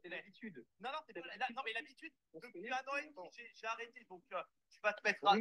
C'est l'habitude. Non, non, non, mais l'habitude, depuis un an et demi, j'ai arrêté. Donc, tu vas te mettre à.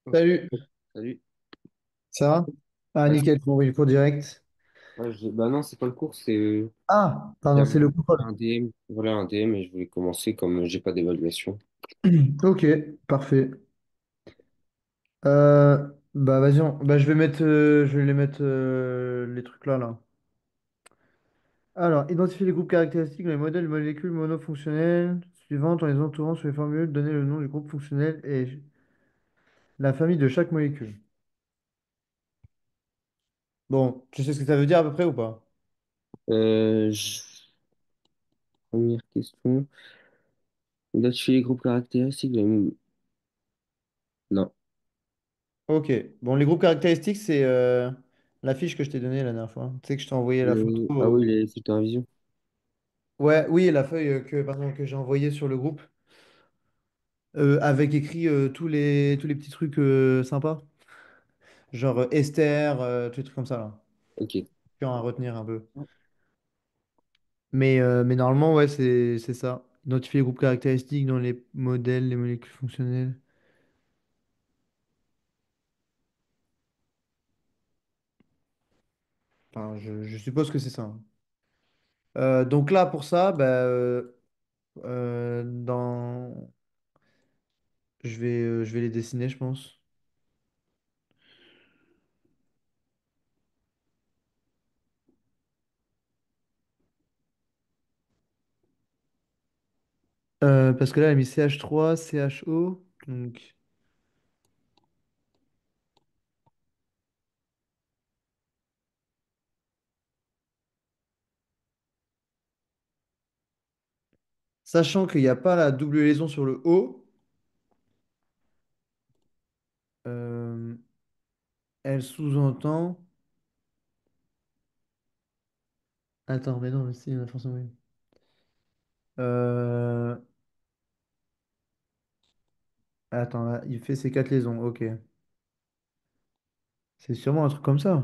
Ok. Salut, Salut. ça va? Ah, Ouais. nickel, tu m'as envoyé le cours direct. Bah non, c'est pas le cours, c'est Ah, pardon, j'avais c'est le cours. un DM. Voilà un DM et je voulais commencer comme j'ai pas d'évaluation. Ok, parfait. Bah vas-y, bah, je vais les mettre les trucs là. Alors, identifier les groupes caractéristiques dans les modèles de molécules monofonctionnelles suivantes en les entourant sur les formules, donner le nom du groupe fonctionnel et la famille de chaque molécule. Bon, tu sais ce que ça veut dire à peu près ou pas? Euh, je- Première question. Identifier les groupes caractéristiques. Non. Ok, bon, les groupes caractéristiques, c'est la fiche que je t'ai donnée la dernière fois. Tu sais que je t'ai envoyé la photo. Ah oui, les filtres en vision. Ouais, oui, la feuille pardon, que j'ai envoyée sur le groupe, avec écrit tous les petits trucs sympas, genre Esther, tous les trucs comme ça, là, Ok. qui ont à retenir un peu. Mais normalement, ouais, c'est ça. Identifier les groupes caractéristiques dans les modèles, les molécules fonctionnelles. Enfin, je suppose que c'est ça, hein. Donc là, pour ça, bah, dans... je vais les dessiner, je pense. Parce que là, elle a mis CH3, CHO. Donc, sachant qu'il n'y a pas la double liaison sur le O, euh, elle sous-entend. Attends, mais non, mais si, forcément. Oui. Euh, Attends, là, il fait ses quatre liaisons. Ok. C'est sûrement un truc comme ça.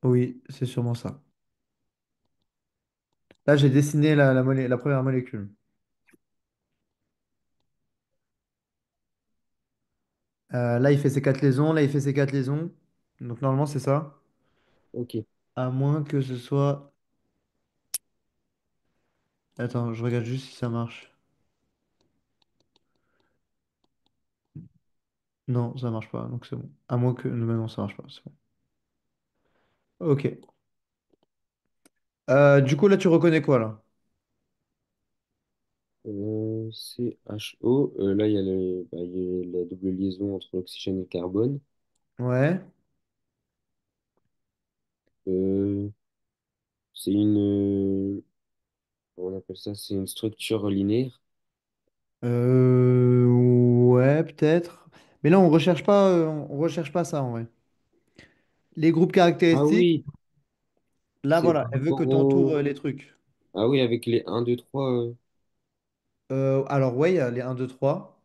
Oui, c'est sûrement ça. Là, j'ai dessiné la première molécule. Là, il fait ses quatre liaisons. Là, il fait ses quatre liaisons. Donc, normalement, c'est ça. Ok. À moins que ce soit. Attends, je regarde juste si ça marche. Non, ça marche pas. Donc, c'est bon. À moins que. Non, non, ça marche pas. C'est bon. Ok. Du coup, là, tu reconnais quoi, là? CHO. Là, il y a la double liaison entre l'oxygène et le carbone. Ouais. Euh, c'est une, on appelle ça, c'est une structure linéaire. Ouais, peut-être. Mais là, on recherche pas ça, en vrai. Les groupes Ah caractéristiques, oui, là, c'est voilà, par elle veut que rapport tu entoures au... les trucs. Ah oui, avec les un 2 3. Alors, ouais, il y a les un 2 3.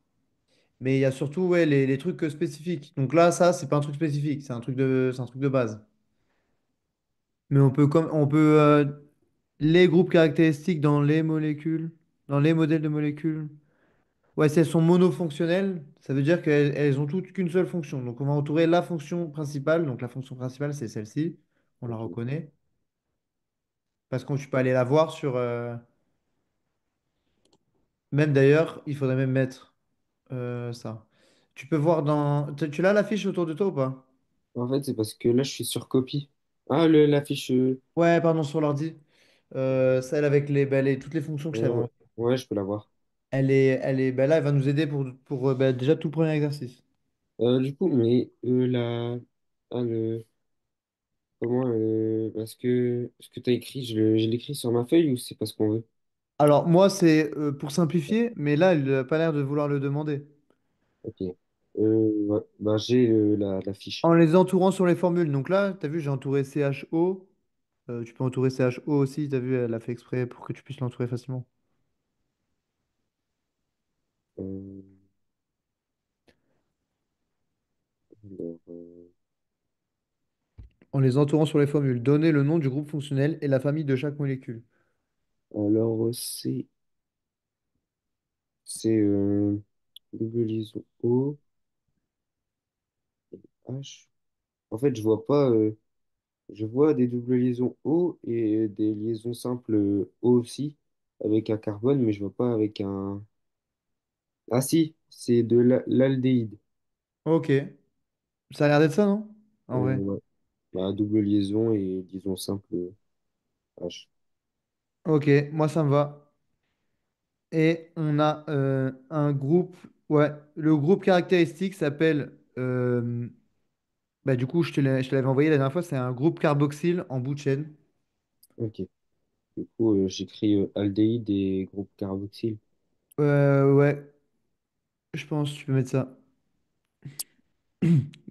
Mais il y a surtout ouais, les trucs spécifiques. Donc là, ça, c'est pas un truc spécifique, c'est un truc de base. Mais on peut les groupes caractéristiques dans les molécules, dans les modèles de molécules. Ouais, si elles sont monofonctionnelles, ça veut dire qu'elles ont toutes qu'une seule fonction. Donc on va entourer la fonction principale. Donc la fonction principale, c'est celle-ci. On la Ok. reconnaît. Parce que tu peux aller la voir sur. Même d'ailleurs, il faudrait même mettre ça. Tu peux voir dans. Tu l'as l'affiche autour de toi ou pas? En fait, c'est parce que là, je suis sur copie. Ah, l'affiche. Ouais, pardon, sur l'ordi. Celle avec toutes les fonctions que je t'avais Ouais, envoyées. ouais, je peux la voir. Là, elle va nous aider pour déjà tout le premier exercice. Du coup, mais ah, comment, ce que tu as écrit, je l'écris sur ma feuille ou c'est parce qu'on veut? Alors, moi, c'est pour simplifier, mais là, il n'a pas l'air de vouloir le demander. Ok. Ouais. Bah, j'ai la fiche. En les entourant sur les formules. Donc là, tu as vu, j'ai entouré CHO. Tu peux entourer CHO aussi. Tu as vu, elle a fait exprès pour que tu puisses l'entourer facilement. Euh, alors, En les entourant sur les formules. Donner le nom du groupe fonctionnel et la famille de chaque molécule. c'est double liaison O, H. En fait, je vois pas. Je vois des doubles liaisons O et des liaisons simples O aussi, avec un carbone, mais je vois pas avec un. Ah si, c'est de l'aldéhyde. Ok. Ça a l'air d'être ça, non? En vrai. Ouais. Bah, double liaison et liaison simple H. Ok, moi, ça me va. Et on a un groupe. Ouais, le groupe caractéristique s'appelle. Bah, du coup, je te l'avais envoyé la dernière fois. C'est un groupe carboxyle en bout de chaîne. Ok. Du coup, j'écris aldéhyde et groupe carboxyle. Ouais, je pense que tu peux mettre ça.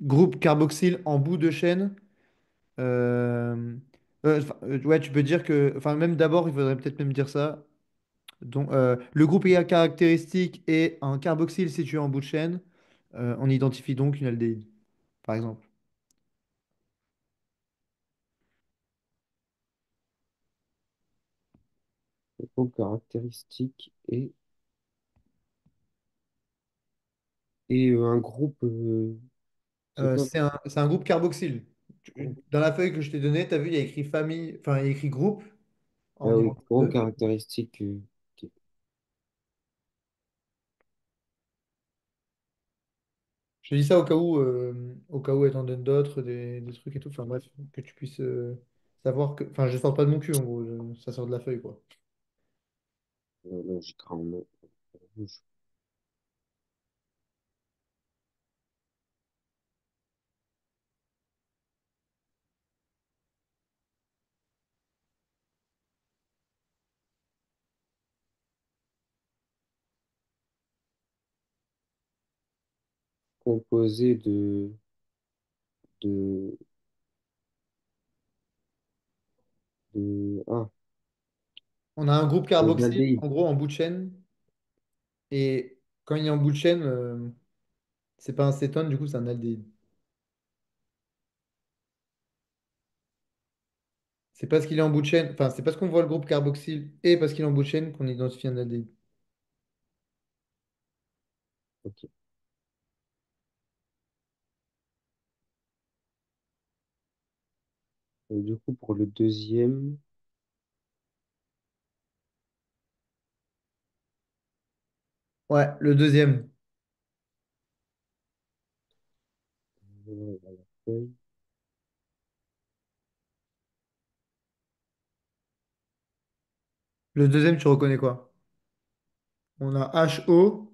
Groupe carboxyle en bout de chaîne. Euh, ouais, tu peux dire que. Enfin, même d'abord, il faudrait peut-être même dire ça. Donc, le groupe caractéristique est un carboxyle situé en bout de chaîne. On identifie donc une aldéhyde, par exemple. Le groupe caractéristique et un groupe, c'est quoi? C'est un groupe carboxyle. Dans la feuille que je t'ai donnée, tu as vu, il y a écrit famille, enfin, il y a écrit groupe en Ah oui, numéro groupe 2. caractéristique. Ok. Je dis ça au cas où elle t'en donne d'autres, des trucs et tout. Enfin bref, que tu puisses savoir que. Enfin, je sors pas de mon cul en gros, ça sort de la feuille quoi. Là, j'écris en rouge. Composé de, ah, On a un groupe carboxyle d'aldéhyde. en gros en bout de chaîne. Et quand il est en bout de chaîne, c'est pas un cétone, du coup c'est un aldéhyde. C'est parce qu'il est en bout de chaîne, enfin c'est parce qu'on voit le groupe carboxyle et parce qu'il est en bout de chaîne qu'on identifie un aldéhyde. Ok. Et du coup, pour le deuxième, Ouais, le deuxième. à la feuille. Le deuxième, tu reconnais quoi? On a HO,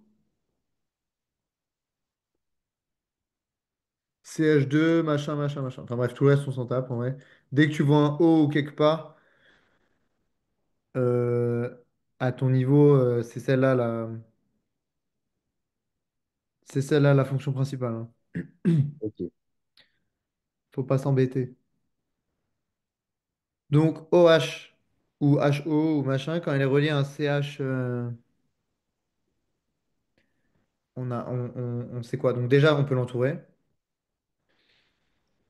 CH2, machin, machin, machin. Enfin bref, tout le reste, on s'en tape en vrai. Dès que tu vois un O ou quelque part, euh, à ton niveau, c'est celle-là la fonction principale, hein. Ok. Faut pas s'embêter. Donc OH ou HO ou machin, quand elle est reliée à un CH, on sait quoi. Donc déjà, on peut l'entourer.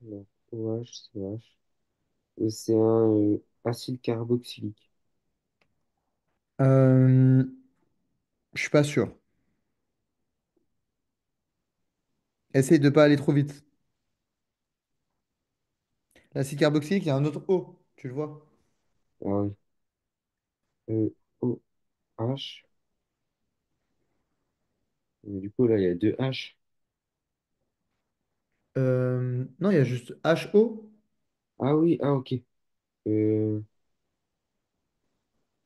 Alors, OH, CH. C'est un acide carboxylique. Euh, je suis pas sûr. Essaye de pas aller trop vite. L'acide carboxylique, il y a un autre O, tu le vois. Ah oui. OH. Mais du coup, là, il y a deux H. Non, il y a juste HO. Ah oui, ah ok. Euh,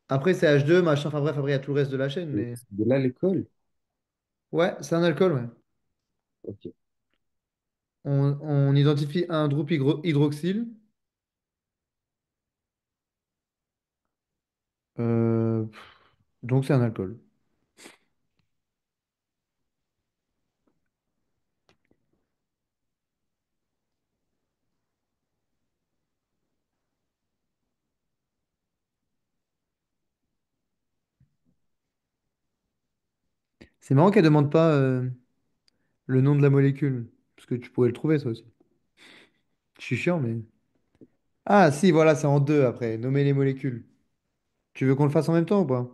Après, c'est H2, machin. Enfin bref, après, il y a tout le reste de la chaîne. Mais c'est de l'alcool. ouais, c'est un alcool, ouais. Ok. On identifie un groupe hydroxyle. Donc c'est un alcool. C'est marrant qu'elle demande pas le nom de la molécule. Parce que tu pourrais le trouver, ça aussi. Je suis chiant, mais. Ah, si, voilà, c'est en deux après. Nommer les molécules. Tu veux qu'on le fasse en même temps ou pas?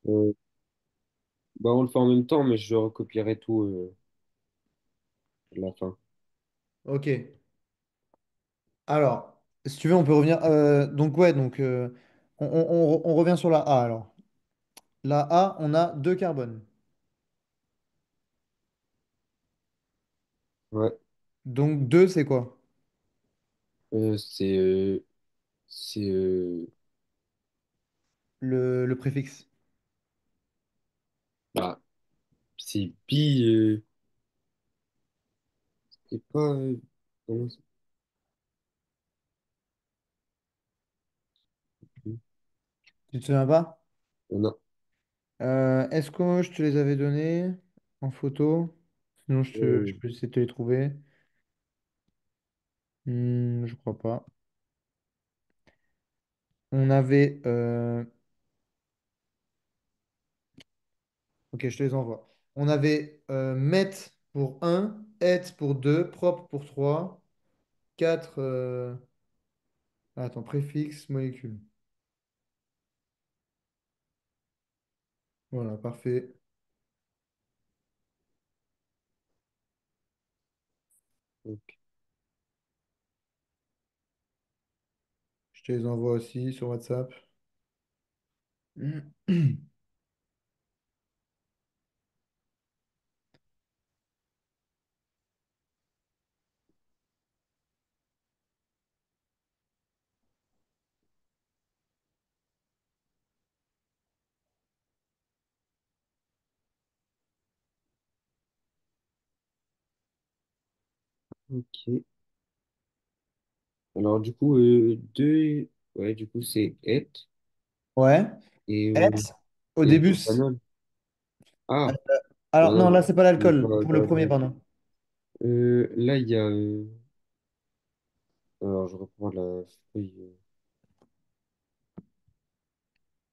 Euh, Bah, on le fait en même temps, mais je recopierai tout à la fin. Ok. Alors, si tu veux, on peut revenir. Donc, ouais, donc on revient sur la A alors. La A, on a deux carbones. Ouais. Donc, deux, c'est quoi? Euh, c'est euh, c'est Le préfixe. bah, c'est c'est pas comment Tu te souviens pas? non. Est-ce que je te les avais donnés en photo? Sinon, je Euh, peux essayer de te les trouver. Je crois pas. On avait. Ok, je te les envoie. On avait met pour un, et pour 2, propre pour 3, 4. Attends, préfixe, molécule. Voilà, parfait. Ok. Je te les envoie aussi sur WhatsApp. Ok. Alors, du coup, ouais, du coup, c'est et Ouais. et Et, au il y a début. éthanol. Ah, Alors, non, non, non, là, c'est pas il n'est l'alcool. pas Pour le dans premier, le- pardon. Là, il y a. Alors, je reprends la feuille.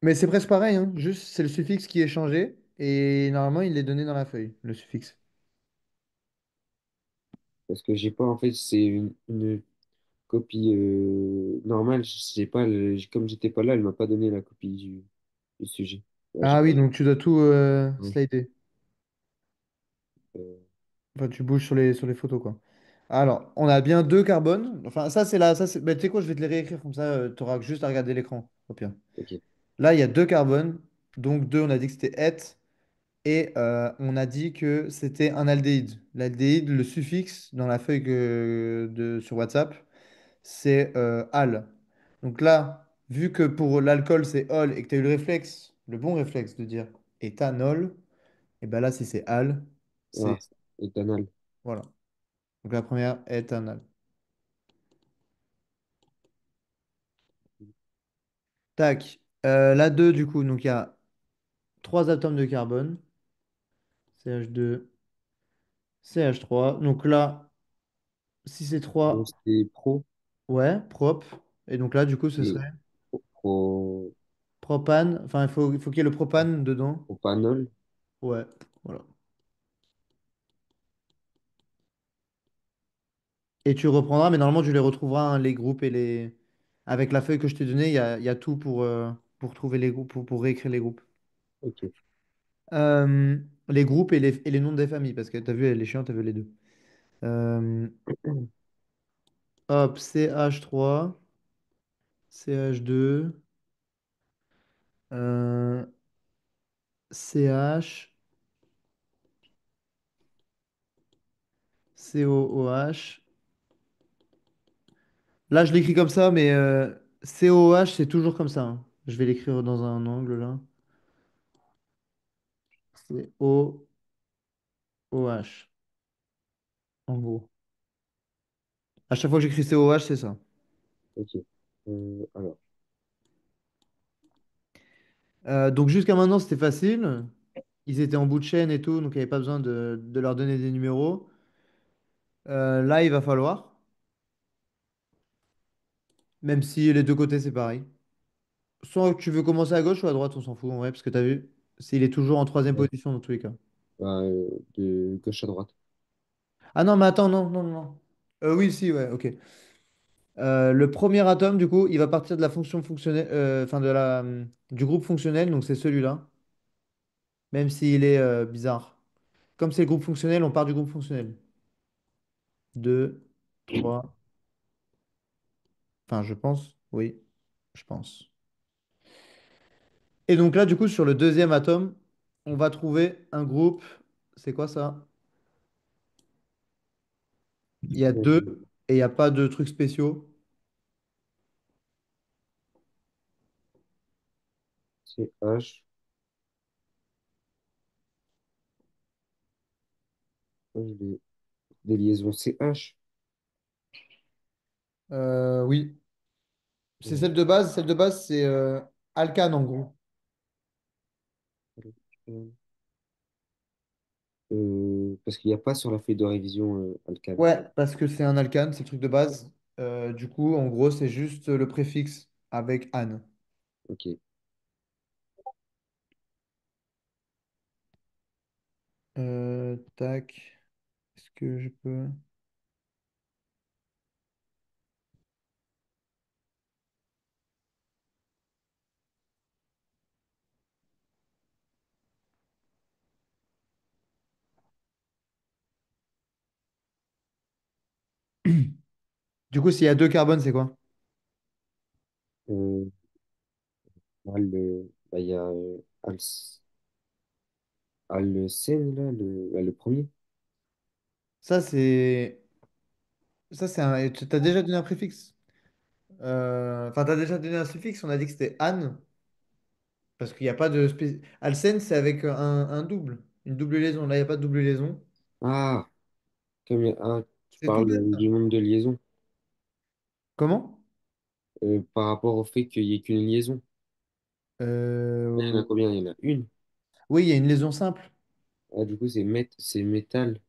Mais c'est presque pareil, hein. Juste, c'est le suffixe qui est changé. Et normalement, il est donné dans la feuille, le suffixe. Parce que j'ai pas, en fait, c'est une copie normale. J'ai pas comme j'étais pas là, elle m'a pas donné la copie du sujet. Ouais, j'ai Ah pas. oui, donc tu dois tout Ouais, slider. euh, Enfin, tu bouges sur les photos, quoi. Alors, on a bien deux carbones. Enfin, ça, c'est là. Ça, c'est... bah, tu sais quoi, je vais te les réécrire comme ça, tu auras juste à regarder l'écran, au pire. ok. Là, il y a deux carbones. Donc, deux, on a dit que c'était et. Et on a dit que c'était un aldéhyde. L'aldéhyde, le suffixe dans la feuille sur WhatsApp, c'est al. Donc là, vu que pour l'alcool, c'est ol et que tu as eu le réflexe, le bon réflexe de dire éthanol, et ben là, si c'est al, c'est Ah, éthanol. voilà. Donc la première, éthanol. Tac. La 2 du coup, donc il y a trois atomes de carbone, CH2, CH3. Donc là, si c'est Donc, 3, c'est ouais, prop. Et donc là, du coup, ce et serait pro, propane. Enfin, il faut qu'il y ait le propane dedans. propanol. Ouais, voilà. Et tu reprendras, mais normalement, tu les retrouveras, hein, les groupes et les. Avec la feuille que je t'ai donnée, il y a tout pour trouver les groupes, pour réécrire les groupes. Ok. Les groupes et les noms des familles, parce que tu as vu, les chiants, tu as vu les deux. Euh, hop, CH3, CH2, euh, CH, COOH. Là, je l'écris comme ça, mais COOH, c'est toujours comme ça, hein. Je vais l'écrire dans un angle là. COOH, en gros. À chaque fois que j'écris COH, c'est ça. Ok. Alors, Donc jusqu'à maintenant, c'était facile. Ils étaient en bout de chaîne et tout, donc il n'y avait pas besoin de leur donner des numéros. Là, il va falloir, même si les deux côtés, c'est pareil. Soit tu veux commencer à gauche ou à droite, on s'en fout en vrai, parce que tu as vu, il est toujours en troisième ouais. position dans tous les cas. Bah, de gauche à droite. Ah non, mais attends, non, non, non. Oui, si, ouais, ok. Le premier atome, du coup, il va partir de la fonction fonctionnelle, enfin du groupe fonctionnel, donc c'est celui-là, même s'il est bizarre. Comme c'est le groupe fonctionnel, on part du groupe fonctionnel. 2, 3. Enfin, je pense, oui, je pense. Et donc là, du coup, sur le deuxième atome, on va trouver un groupe. C'est quoi ça? Il y a deux Euh, et il n'y a pas de trucs spéciaux. CH. Des liaisons CH. Oui, c'est celle de base. Celle de base, c'est alcane en gros. Parce qu'il n'y a pas sur la feuille de révision alcane. Ouais, parce que c'est un alcane, c'est le truc de base. Du coup, en gros, c'est juste le préfixe avec ane. Ok. Tac. Est-ce que je peux. Du coup, s'il y a deux carbones, c'est quoi? Euh, bah, il y a Alcène, là, le premier. Ça, c'est. Ça, c'est un. T'as déjà donné un préfixe? Enfin, t'as déjà donné un suffixe, on a dit que c'était Anne, parce qu'il n'y a pas de. Alcène, c'est avec un double, une double liaison. Là, il n'y a pas de double liaison. Ah, tu C'est tout parles bête, ça. du nombre de liaisons Comment? par rapport au fait qu'il n'y ait qu'une liaison. Il y en Euh, a combien? Il y en a une. Oui, il y a une liaison simple. Ah, du coup, c'est métal.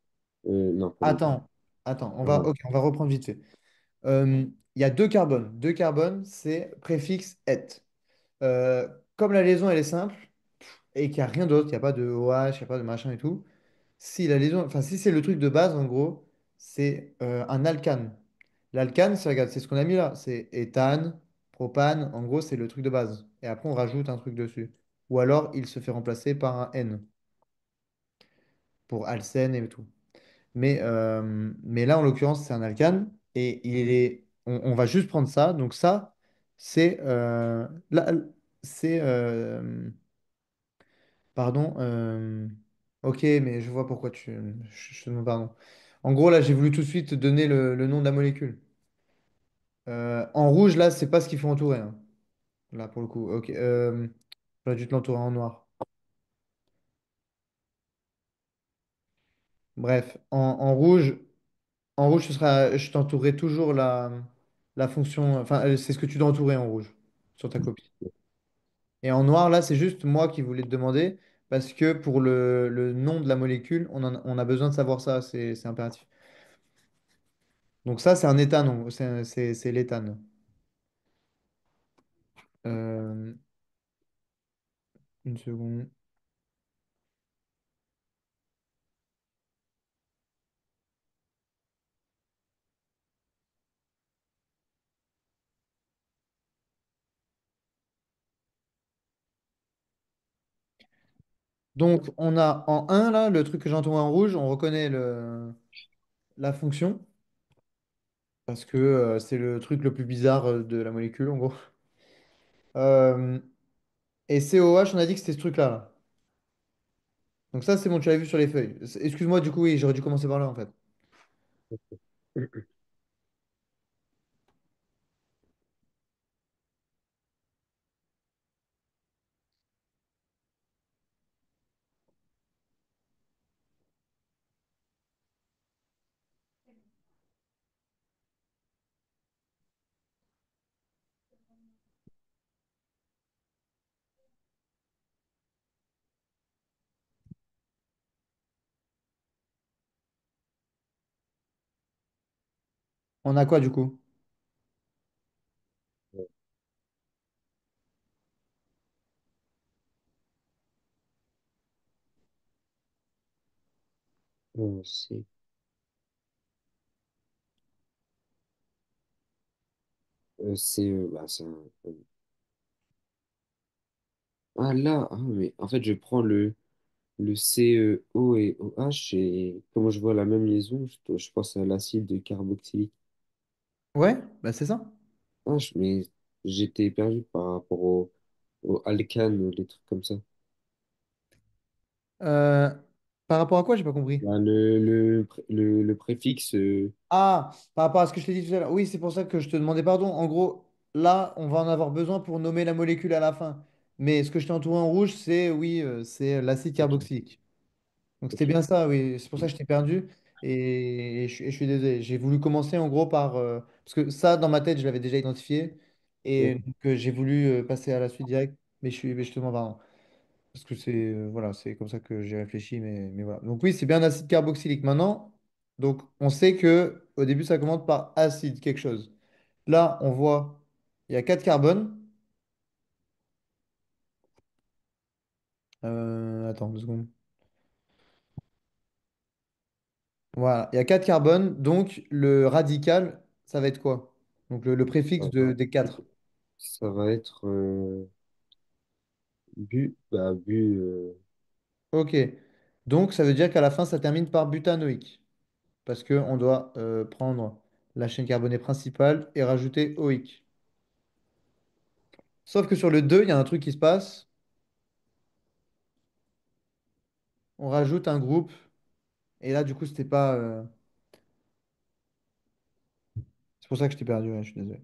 Non, pas métal. Attends, attends, Ah, ok, on va reprendre vite fait. Il y a deux carbones. Deux carbones, c'est préfixe et. Comme la liaison, elle est simple et qu'il n'y a rien d'autre, il n'y a pas de OH, il n'y a pas de machin et tout. Si la liaison, enfin, si c'est le truc de base, en gros, c'est un alcane. L'alcane, c'est, regarde, c'est ce qu'on a mis là. C'est éthane, propane. En gros, c'est le truc de base. Et après, on rajoute un truc dessus. Ou alors, il se fait remplacer par un N pour alcène et tout. Mais là, en l'occurrence, c'est un alcane. Et on va juste prendre ça. Donc ça, c'est c'est pardon. Ok, mais je vois pourquoi je te demande pardon. En gros, là, j'ai voulu tout de suite te donner le nom de la molécule. En rouge, là, c'est pas ce qu'il faut entourer, hein. Là, pour le coup. Ok. J'aurais dû te l'entourer en noir. Bref, en rouge, je t'entourerai toujours la fonction. Enfin, c'est ce que tu dois entourer en rouge sur ta copie. Et en noir, là, c'est juste moi qui voulais te demander, parce que pour le nom de la molécule, on a besoin de savoir ça, c'est impératif. Donc ça, c'est un éthane, c'est l'éthane. Euh, une seconde. Donc, on a en un là, le truc que j'ai entouré en rouge, on reconnaît la fonction, parce que c'est le truc le plus bizarre de la molécule, en gros. Euh, et COH, on a dit que c'était ce truc-là, là. Donc ça, c'est bon, tu l'as vu sur les feuilles. Excuse-moi, du coup, oui, j'aurais dû commencer par là, en fait. On a quoi, du coup? euh, c'est bah, ah là, ah, mais en fait, je prends le CO et OH et comme je vois la même liaison, je pense à l'acide carboxylique. Ouais, bah c'est ça. Ah, mais j'étais perdu par rapport au alcane, les trucs comme ça. Euh, Par rapport à quoi, j'ai pas compris. Bah, le préfixe, Ah, par rapport à ce que je t'ai dit tout à l'heure. Oui, c'est pour ça que je te demandais pardon. En gros, là, on va en avoir besoin pour nommer la molécule à la fin. Mais ce que je t'ai entouré en rouge, c'est oui, c'est l'acide ok, carboxylique. Donc c'était ok, bien ça, oui. C'est pour ça que je t'ai perdu. Et je suis désolé. J'ai voulu commencer en gros par. Parce que ça, dans ma tête, je l'avais déjà identifié. Et ok, donc, j'ai voulu passer à la suite directe. Mais je te demande pardon. Parce que c'est voilà, c'est comme ça que j'ai réfléchi, mais voilà. Donc oui, c'est bien acide carboxylique. Maintenant, donc on sait que au début, ça commence par acide quelque chose. Là, on voit, il y a 4 carbones. Attends 2 secondes. Voilà, il y a 4 carbones. Donc le radical, ça va être quoi? Donc le préfixe des 4. ça va être Ok. Donc ça veut dire qu'à la fin, ça termine par butanoïque. Parce qu'on doit prendre la chaîne carbonée principale, et rajouter OIC. Sauf que sur le 2, il y a un truc qui se passe. On rajoute un groupe, et là, du coup, c'était pas. C'est pour ça que je t'ai perdu, ouais, je suis désolé.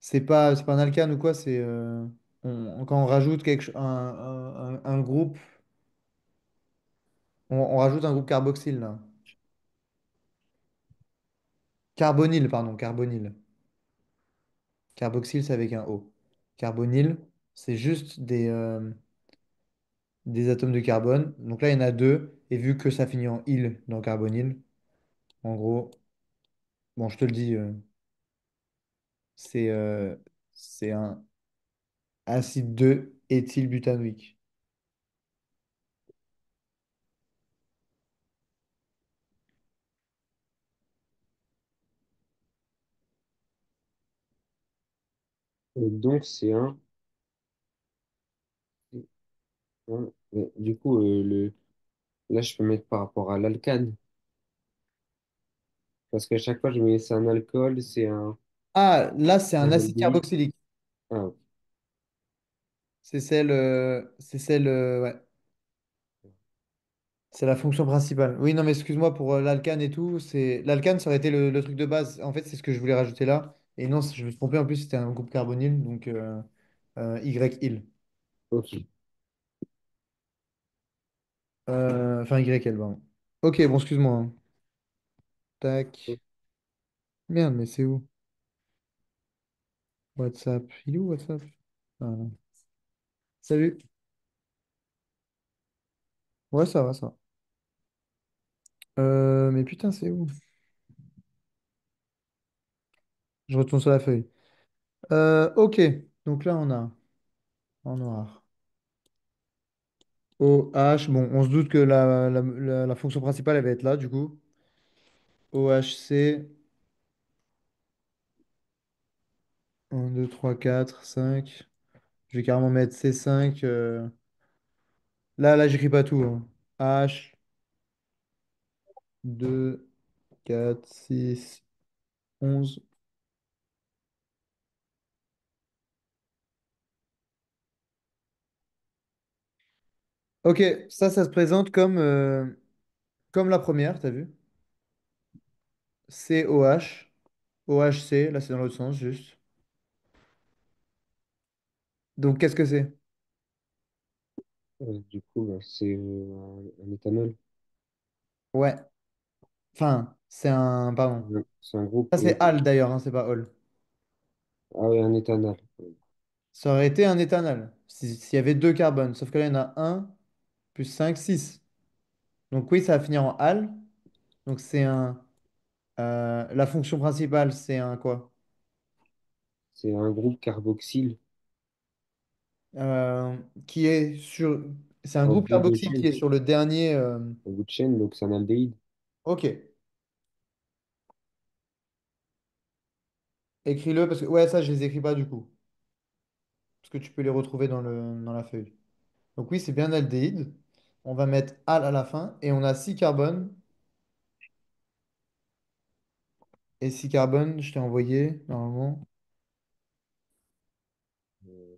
C'est pas un alkane ou quoi, c'est. Quand on rajoute un groupe, on rajoute un groupe carboxyle, là. Carbonyle, pardon, carbonyle. Carboxyle, c'est avec un O. Carbonyle, c'est juste des atomes de carbone. Donc là, il y en a deux. Et vu que ça finit en ile dans carbonyle, en gros, bon, je te le dis, c'est c'est un acide 2 éthylbutanoïque. Et donc, du coup, là, je peux mettre par rapport à l'alcane. Parce qu'à chaque fois, je mets c'est un alcool, Ah, là, c'est un un acide aldéhyde. carboxylique. Ah, ok. Ouais. C'est la fonction principale. Oui, non, mais excuse-moi pour l'alcane et tout. L'alcane, ça aurait été le truc de base. En fait, c'est ce que je voulais rajouter là. Et non, je me suis trompé. En plus, c'était un groupe carbonyle, donc YL. Ok. Enfin, YL, pardon. Ok, bon, excuse-moi, hein. Tac. Merde, mais c'est où? WhatsApp. Il est où WhatsApp? Ah, non. Salut. Ouais, ça va, ça va. Mais putain, c'est où? Je retourne sur la feuille. Ok. Donc là, on a en noir. OH. Bon, on se doute que la fonction principale, elle va être là, du coup. OHC. 1, 2, 3, 4, 5. Je vais carrément mettre C5. Là, j'écris pas tout, hein. H, 2, 4, 6, 11. Ok, ça se présente comme la première, t'as vu? COH. OHC, là, c'est dans l'autre sens, juste. Donc, qu'est-ce que c'est? Du coup, bah, c'est un éthanol. Ouais. Enfin, c'est un. Pardon. C'est un groupe. Ça, c'est al d'ailleurs, hein, c'est pas ol. Ah oui, un éthanol. Ça aurait été un éthanol, s'il y avait deux carbones. Sauf que là, il y en a un, plus 5, 6. Donc, oui, ça va finir en al. Donc, c'est un. La fonction principale, c'est un quoi? C'est un groupe carboxyle Euh, qui est sur. C'est un au groupe bout de carboxyle qui chaîne. est sur le dernier. Au bout de chaîne, donc c'est un aldéhyde. Ok, écris-le parce que. Ouais, ça, je les écris pas du coup. Parce que tu peux les retrouver dans la feuille. Donc, oui, c'est bien aldéhyde. On va mettre al à la fin et on a 6 carbones. Et 6 carbones, je t'ai envoyé normalement. Euh,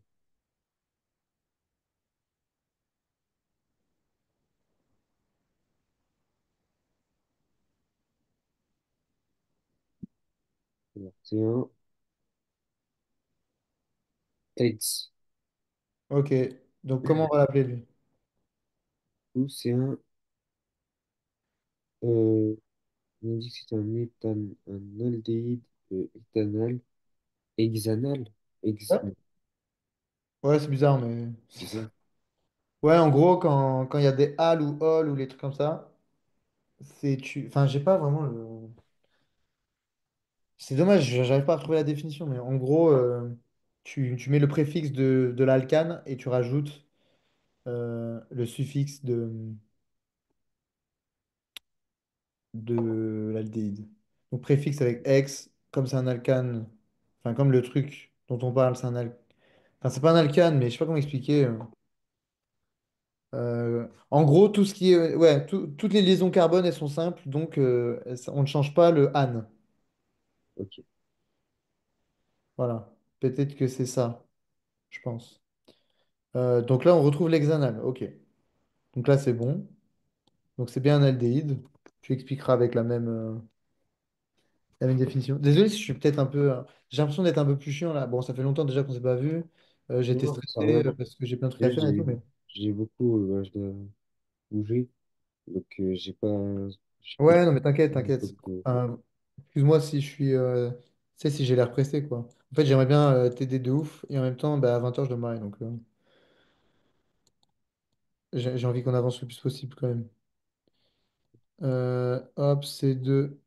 alors, c'est un ex. Ok, donc comment on va l'appeler lui? Ou c'est euh, on a dit que c'était un aldéhyde éthanal, hexanal. Ouais, Non, ouais, c'est bizarre, mais. c'est ça. Ouais, en gros, quand il y a des al ou ol ou les trucs comme ça, c'est tu. Enfin, j'ai pas vraiment le. C'est dommage, j'arrive pas à retrouver la définition, mais en gros, tu mets le préfixe de l'alcane et tu rajoutes le suffixe de l'aldéhyde. Donc préfixe avec ex, comme c'est un alcane, enfin comme le truc dont on parle, c'est un alcane. Enfin, c'est pas un alcane, mais je sais pas comment expliquer. En gros, tout ce qui est. Ouais, toutes les liaisons carbone, elles sont simples, donc on ne change pas le ane. Ok. Voilà. Peut-être que c'est ça, je pense. Donc là, on retrouve l'hexanal. Ok. Donc là, c'est bon. Donc c'est bien un aldéhyde. Tu expliqueras avec la même définition. Désolé si je suis peut-être un peu. J'ai l'impression d'être un peu plus chiant là. Bon, ça fait longtemps déjà qu'on s'est pas vu. J'étais Non, ça va. stressé parce que j'ai plein de trucs à Là, faire et tout. Mais... j'ai beaucoup, je dois bouger, donc j'ai peut-être Ouais, non, mais t'inquiète, pas beaucoup t'inquiète. de... Enfin, excuse-moi si je suis. Tu sais, si j'ai l'air pressé, quoi. En fait, j'aimerais bien t'aider de ouf. Et en même temps, bah, à 20h, je dois me marier. Donc j'ai envie qu'on avance le plus possible quand même. Hop, C2,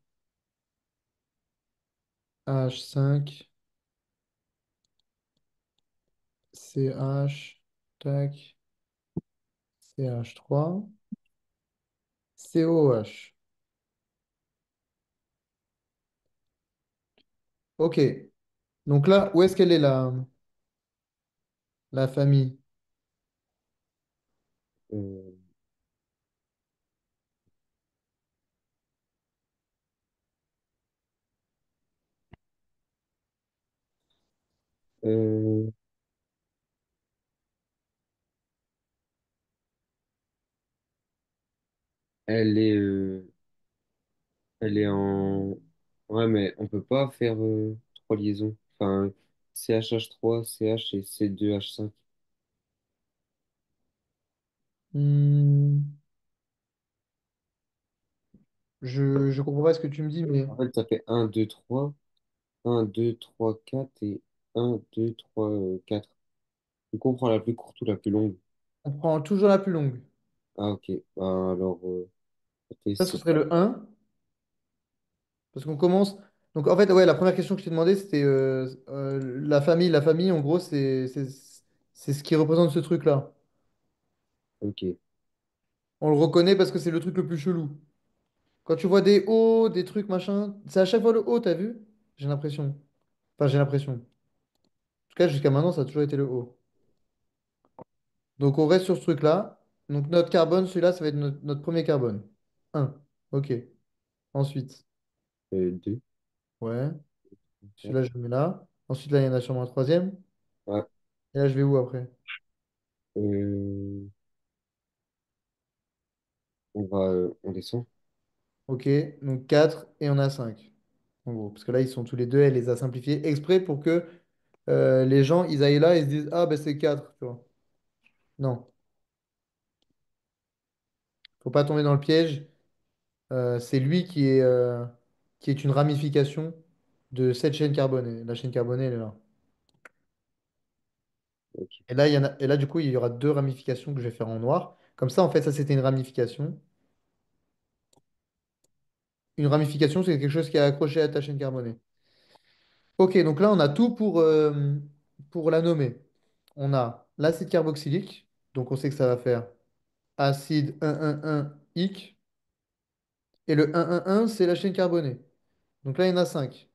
H5, CH, tac, CH3, COH. Ok. Donc là, où est-ce qu'elle est la famille? Euh, euh, elle est, euh, elle est en... Ouais, mais on peut pas faire trois liaisons. Enfin, CHH3, CH et C2H5. Hmm, je comprends pas ce que tu me dis, mais En fait, ça fait un 2 3 4 et un 2 3 4. Tu comprends la plus courte ou la plus longue? on prend toujours la plus longue. Ah, ok. Bah, alors, ça fait Ça, ce C. serait le 1. Parce qu'on commence. Donc, en fait, ouais, la première question que je t'ai demandé, c'était la famille. La famille, en gros, c'est ce qui représente ce truc-là. Ok. On le reconnaît parce que c'est le truc le plus chelou. Quand tu vois des O, des trucs, machin, c'est à chaque fois le O, t'as vu? J'ai l'impression. Enfin, j'ai l'impression. En tout cas, jusqu'à maintenant, ça a toujours été le O. Donc, on reste sur ce truc-là. Donc, notre carbone, celui-là, ça va être notre premier carbone. Un. OK. Ensuite, 2, ouais. 4. Celui-là, je le mets là. Ensuite, là, il y en a sûrement un troisième. Ouais. Et là, je vais où après? Euh, on descend. OK. Donc, 4 et on a 5. En gros. Parce que là, ils sont tous les deux, elle les a simplifiés exprès pour que les gens, ils aillent là et se disent, ah, ben c'est 4 tu vois. Non. Faut pas tomber dans le piège. C'est lui qui est une ramification de cette chaîne carbonée. La chaîne carbonée, elle est là. Ok. Et là, et là, du coup, il y aura deux ramifications que je vais faire en noir. Comme ça, en fait, ça, c'était une ramification. Une ramification, c'est quelque chose qui est accroché à ta chaîne carbonée. Ok, donc là, on a tout pour la nommer. On a l'acide carboxylique. Donc, on sait que ça va faire acide 1,1,1-ic. Et le 1,1,1, c'est la chaîne carbonée. Donc là, il y en a 5.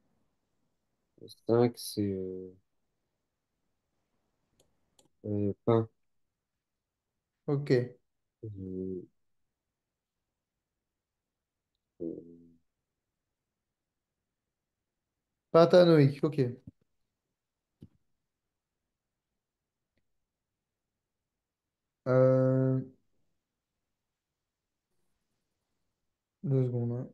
5, c'est pain. Ok. Euh, euh, Pentanoïque, ok. Euh, 2 secondes, hein.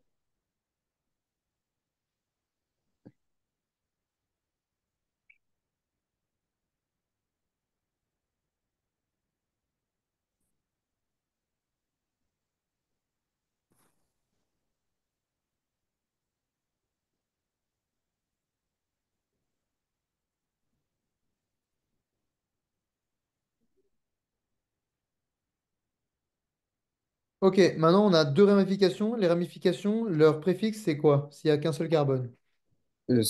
Ok, maintenant, on a deux ramifications. Les ramifications, leur préfixe, c'est quoi? S'il n'y a qu'un seul carbone. oh là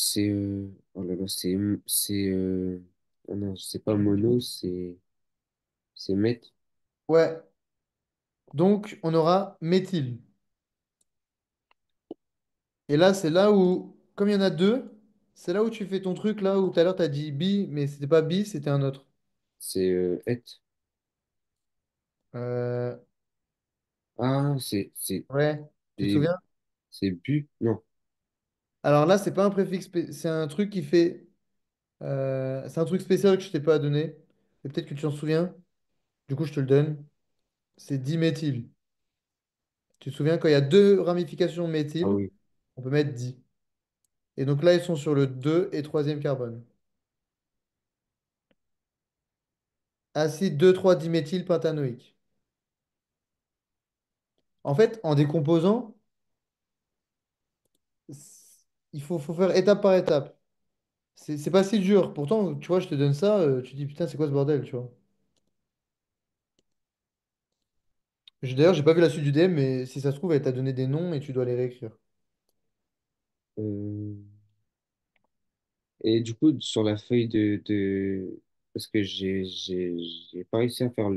là, oh non, c'est pas mono, c'est mètre. Ouais. Donc, on aura méthyle. Et là, c'est là où, comme il y en a deux, c'est là où tu fais ton truc, là où tout à l'heure, tu as dit bi, mais c'était pas bi, c'était un autre. C'est et. Euh, Ah, ouais. Tu te c'est souviens? c'est bu. Non. Alors là, c'est pas un préfixe, c'est un truc qui fait. C'est un truc spécial que je t'ai pas donné. Et peut-être que tu t'en souviens. Du coup, je te le donne. C'est diméthyl. Tu te souviens, quand il y a deux ramifications Ah méthyl, oui. on peut mettre di. Et donc là, ils sont sur le 2 et troisième carbone. Acide 2,3-diméthylpentanoïque. En fait, en décomposant, il faut faire étape par étape. C'est pas si dur. Pourtant, tu vois, je te donne ça, tu te dis putain, c'est quoi ce bordel, tu vois. D'ailleurs, j'ai pas vu la suite du DM, mais si ça se trouve, elle t'a donné des noms et tu dois les réécrire. Euh, Et du coup, sur la feuille parce que j'ai pas réussi à faire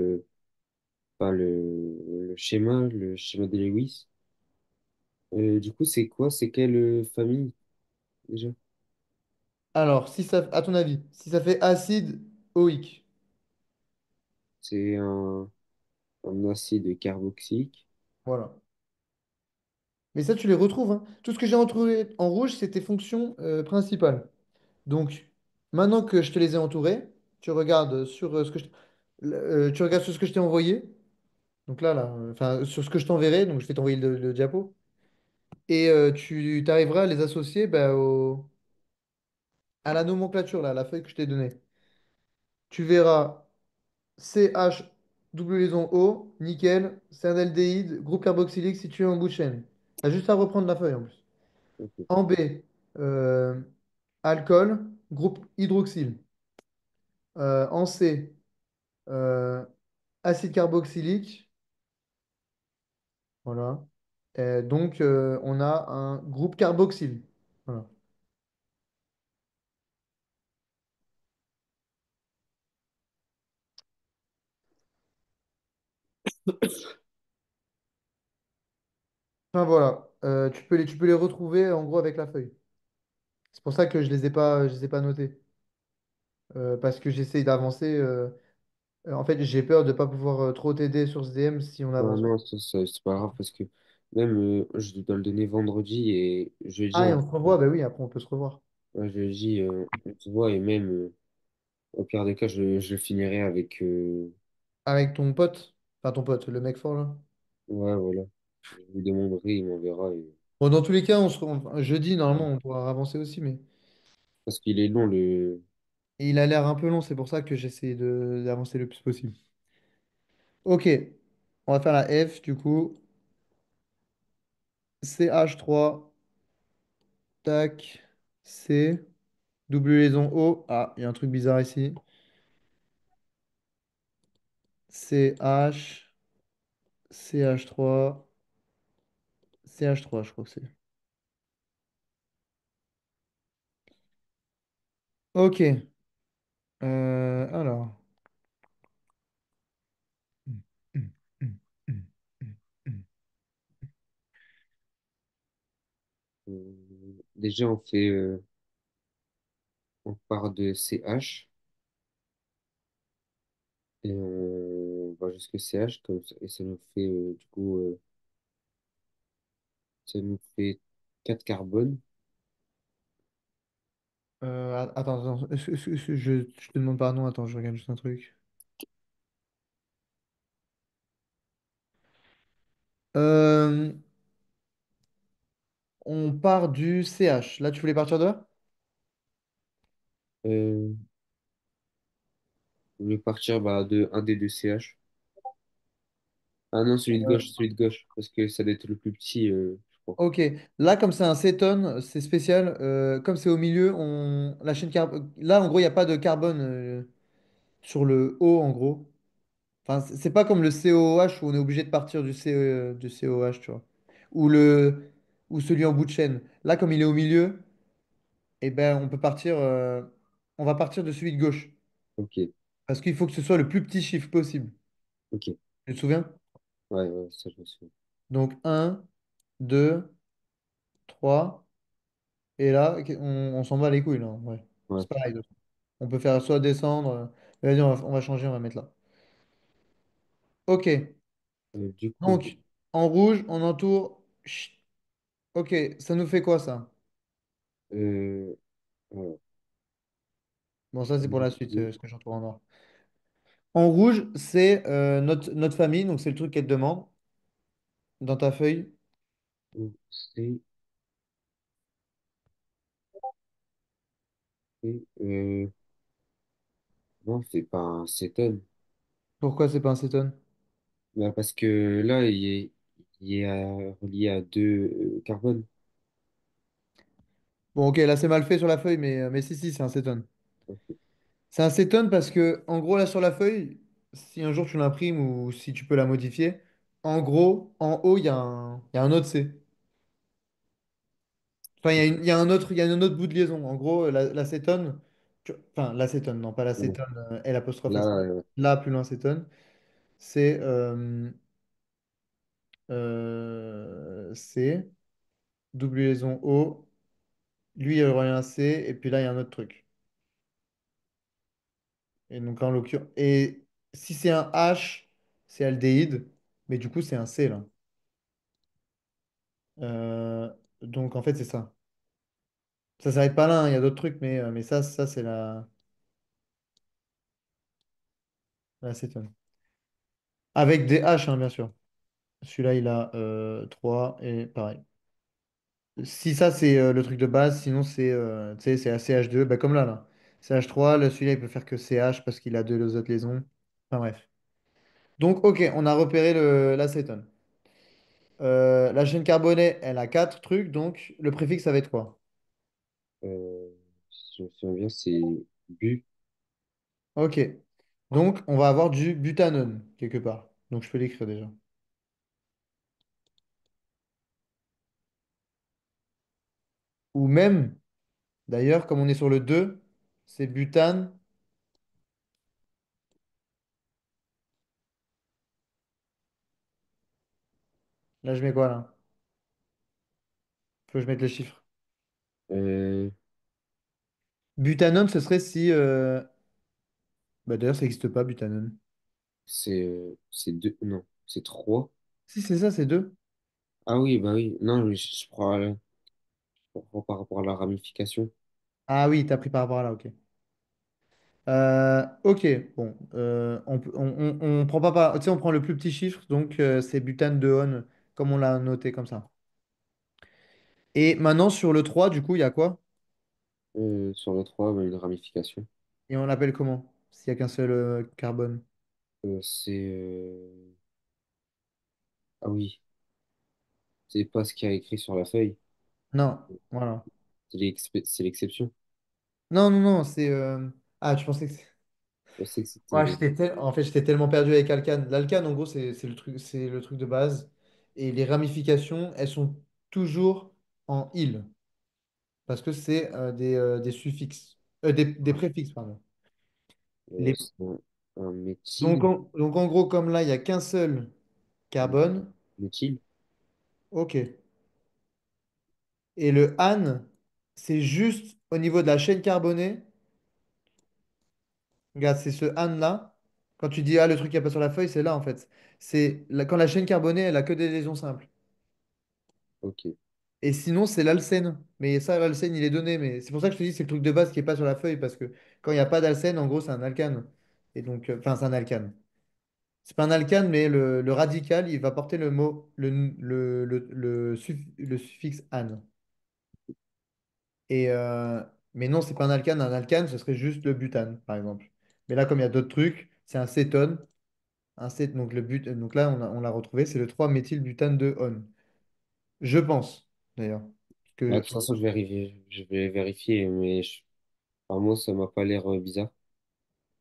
pas le schéma de Lewis. Du coup, c'est quoi? C'est quelle famille déjà? Alors, si ça, à ton avis, si ça fait acide oïque, C'est un acide carboxylique. voilà. Mais ça, tu les retrouves, hein. Tout ce que j'ai entouré en rouge, c'est tes fonctions principales. Donc, maintenant que je te les ai entourées, tu regardes sur ce que tu regardes sur ce que je t'ai envoyé. Donc là, enfin, sur ce que je t'enverrai. Donc, je vais t'envoyer le diapo. Et tu arriveras à les associer bah, à la nomenclature, là, à la feuille que je t'ai donnée. Tu verras CH, double liaison O, nickel, c'est un aldéhyde, groupe carboxylique situé en bout de chaîne. Tu as juste à reprendre la feuille en plus. Ok, En B, euh, alcool, groupe hydroxyle. En C, euh, acide carboxylique. Voilà. Donc, on a un groupe carboxyle. Voilà. Enfin, voilà. Tu peux les retrouver en gros avec la feuille. C'est pour ça que je les ai pas notés. Parce que j'essaye d'avancer. En fait, j'ai peur de ne pas pouvoir trop t'aider sur ce DM si on ouais, avance. non, c'est pas grave parce que même je dois le donner vendredi et jeudi, Ah, et on se revoit? Bah oui, après on peut se revoir. ouais, jeudi, on se voit et même au pire des cas, je finirai avec. Avec ton pote. Enfin, ton pote, le mec fort là. Ouais, voilà. Je lui demanderai, il m'enverra. Bon, dans tous les cas, jeudi, normalement, on pourra avancer aussi. Mais Parce qu'il est long, et il a l'air un peu long, c'est pour ça que j'essaie d'avancer le plus possible. Ok, on va faire la F du coup. CH3, tac, C, double liaison O. Ah, il y a un truc bizarre ici. CH, CH3, CH3, je crois que c'est. Ok, alors. déjà, on part de CH et on va jusqu'à CH comme ça, et ça nous fait, du coup, ça nous fait 4 carbones. Attends, je te demande pardon, attends, je regarde juste un truc. Euh, on part du CH. Là, tu voulais partir de là? Euh, on va partir bah, de un des deux CH. Ah non, celui de gauche, parce que ça doit être le plus petit, je crois. Ok, là, comme c'est un cétone, c'est spécial. Comme c'est au milieu, la chaîne là, en gros, il n'y a pas de carbone sur le O, en gros. Enfin, c'est pas comme le COOH où on est obligé de partir du COH, tu vois. Ou, ou celui en bout de chaîne. Là, comme il est au milieu, eh ben, on va partir de celui de gauche. Ok, Parce qu'il faut que ce soit le plus petit chiffre possible. ok. Tu te souviens? Ouais, ouais, ça je me souviens. Donc, un, 2, 3. Et là, on s'en bat les couilles, là. Ouais. Ouais. C'est pareil. On peut faire soit descendre. Vas-y, on va changer, on va mettre là. Ok. Du coup, Donc, en rouge, on entoure. Chut. Ok, ça nous fait quoi ça? Euh, alors, Bon, ça, c'est pour la suite, ce que j'entoure en noir. En rouge, c'est notre famille, donc c'est le truc qu'elle te demande dans ta feuille. c'est, non, c'est pas un cétone. Pourquoi c'est pas un cétone? Bah, parce que là, il est relié à deux carbones. Bon, ok, là, c'est mal fait sur la feuille, mais si, si, c'est un cétone. C'est un cétone parce que, en gros, là, sur la feuille, si un jour tu l'imprimes ou si tu peux la modifier, en gros, en haut, il y a un autre C. Enfin, il y a un autre, il y a un autre bout de liaison. En gros, l'acétone, enfin, l'acétone, non, pas Bon, l'acétone, L apostrophe là, S. Là, plus loin, acétone, c'est C, double liaison O. Lui, il y aurait un C, et puis là, il y a un autre truc. Et donc, en l'occurrence, et si c'est un H, c'est aldéhyde, mais du coup, c'est un C, là. Donc, en fait, c'est ça. Ça s'arrête pas là, hein, il y a d'autres trucs, mais ça c'est l'acétone. Avec des H, hein, bien sûr. Celui-là, il a 3 et pareil. Si ça, c'est le truc de base, sinon c'est tu sais, c'est ACH2, bah, comme là, là. CH3, là, celui-là, il peut faire que CH parce qu'il a deux autres liaisons. Enfin bref. Donc, ok, on a repéré l'acétone. La chaîne carbonée, elle a 4 trucs, donc le préfixe, ça va être quoi? si je me souviens bien, c'est bu. Ok. Donc, on va avoir du butanone, quelque part. Donc, je peux l'écrire déjà. Ou même, d'ailleurs, comme on est sur le 2, c'est butane. Là, je mets quoi, là? Faut que je mette les chiffres. Euh, Butanone, ce serait si... bah, d'ailleurs, ça n'existe pas, butanone. c'est deux, non, c'est trois. Si, c'est ça, c'est 2. Ah oui, bah oui, non, mais je prends par rapport à la ramification. Ah oui, t'as pris par rapport à là, ok. Ok, bon. On prend pas tu sais, on prend le plus petit chiffre, donc c'est butane de on, comme on l'a noté comme ça. Et maintenant, sur le 3 du coup, il y a quoi? Sur le 3 bah, une ramification. Et on l'appelle comment? S'il n'y a qu'un seul carbone. Ah oui, c'est pas ce qu'il y a écrit sur la feuille, Non, voilà. c'est l'exception. Non, non, non, c'est... Ah, tu pensais que... Je sais que Ouais, c'était. En fait, j'étais tellement perdu avec Alcan. L'alcan, en gros, c'est le truc de base. Et les ramifications, elles sont toujours en il, parce que c'est des suffixes, des préfixes, pardon. Les... C'est un méthyle. Donc, en gros, comme là, il n'y a qu'un seul carbone, Méthyle. ok. Et le an, c'est juste au niveau de la chaîne carbonée. Regarde, c'est ce an-là. Quand tu dis, ah, le truc qui n'y a pas sur la feuille, c'est là, en fait. Quand la chaîne carbonée, elle a que des liaisons simples. Ok. Et sinon, c'est l'alcène. Mais ça, l'alcène, il est donné. Mais c'est pour ça que je te dis, c'est le truc de base qui n'est pas sur la feuille. Parce que quand il n'y a pas d'alcène, en gros, c'est un alcane. Et donc, enfin, c'est un alcane. C'est pas un alcane, mais le radical, il va porter le mot, le suffixe -ane. Et, mais non, c'est pas un alcane. Un alcane, ce serait juste le butane, par exemple. Mais là, comme il y a d'autres trucs, c'est un cétone. Donc, donc là, on l'a retrouvé. C'est le 3-méthylbutane de on. Je pense, d'ailleurs. Parce Bah, de que, toute façon, je vais vérifier, mais enfin, moi, ça m'a pas l'air bizarre.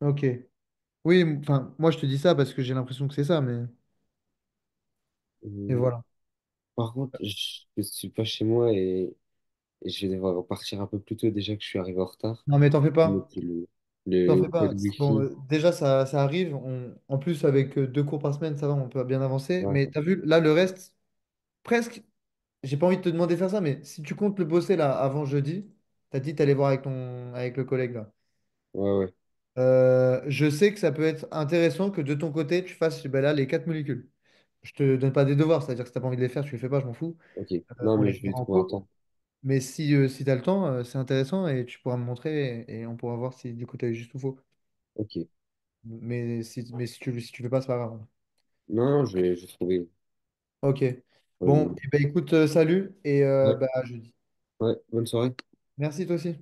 ok. Oui, enfin, moi je te dis ça parce que j'ai l'impression que c'est ça, mais Euh, voilà. Par contre, je suis pas chez moi et je vais devoir repartir un peu plus tôt déjà que je suis arrivé en retard. Non, mais t'en fais Mais pas. c'est T'en le fais pas. code Bon, Wi-Fi. déjà, ça arrive. En plus, avec 2 cours par semaine, ça va, on peut bien avancer. Ouais, Mais t'as vu, là, le reste, presque, j'ai pas envie de te demander de faire ça, mais si tu comptes le bosser là avant jeudi, t'as dit t'allais voir avec le collègue là. ouais. Je sais que ça peut être intéressant que de ton côté, tu fasses ben là, les 4 molécules. Je te donne pas des devoirs, c'est-à-dire que si t'as pas envie de les faire, tu les fais pas, je m'en fous. Ok. Non, On mais les je vais fera en trouver un cours. temps. Mais si tu as le temps, c'est intéressant et tu pourras me montrer et on pourra voir si du coup tu as eu juste ou faux. Ok. Mais si tu veux pas, c'est pas grave. Non, non, je vais trouver. Ok. Bon, Euh, eh ben, écoute, salut et ouais, bah, à jeudi. ouais, bonne soirée. Merci toi aussi.